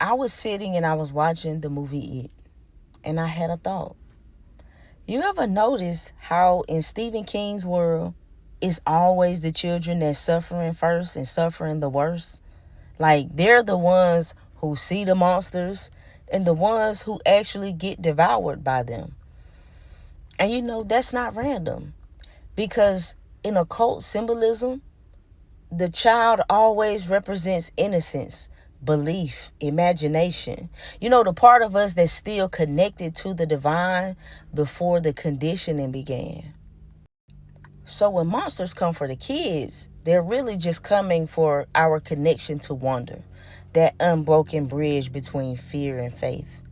I was sitting and I was watching the movie It, and I had a thought. You ever notice how in Stephen King's world, it's always the children that's suffering first and suffering the worst? Like, they're the ones who see the monsters and the ones who actually get devoured by them. And that's not random, because in occult symbolism, the child always represents innocence, belief, imagination. The part of us that's still connected to the divine before the conditioning began. So when monsters come for the kids, they're really just coming for our connection to wonder, that unbroken bridge between fear and faith.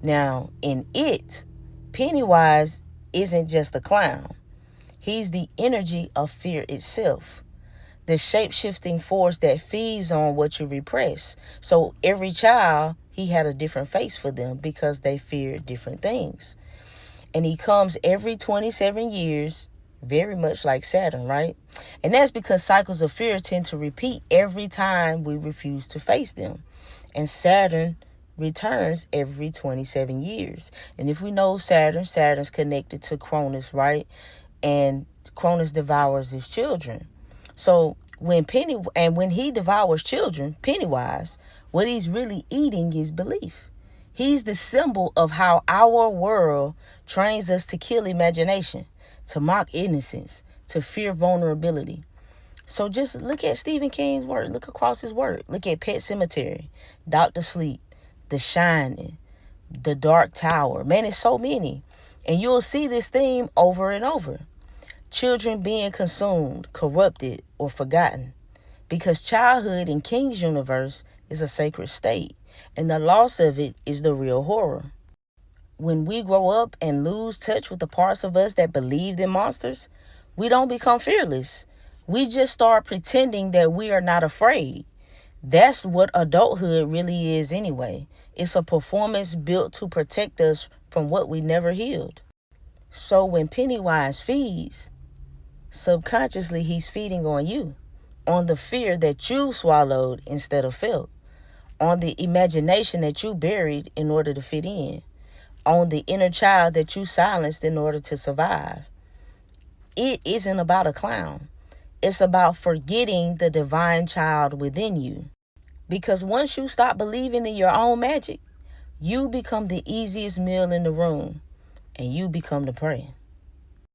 Now, in It, Pennywise isn't just a clown. He's the energy of fear itself, the shape-shifting force that feeds on what you repress. So every child, he had a different face for them because they feared different things. And he comes every 27 years, very much like Saturn, right? And that's because cycles of fear tend to repeat every time we refuse to face them. And Saturn returns every 27 years. And if we know Saturn's connected to Cronus, right? And Cronus devours his children. So when he devours children, Pennywise, what he's really eating is belief. He's the symbol of how our world trains us to kill imagination, to mock innocence, to fear vulnerability. So just look at Stephen King's work. Look across his work. Look at Pet Sematary, Dr. Sleep, The Shining, The Dark Tower. Man, it's so many. And you'll see this theme over and over. Children being consumed, corrupted, or forgotten. Because childhood in King's universe is a sacred state, and the loss of it is the real horror. When we grow up and lose touch with the parts of us that believed in monsters, we don't become fearless. We just start pretending that we are not afraid. That's what adulthood really is anyway. It's a performance built to protect us from what we never healed. So when Pennywise feeds, subconsciously he's feeding on you, on the fear that you swallowed instead of felt, on the imagination that you buried in order to fit in, on the inner child that you silenced in order to survive. It isn't about a clown. It's about forgetting the divine child within you. Because once you stop believing in your own magic, you become the easiest meal in the room, and you become the prey.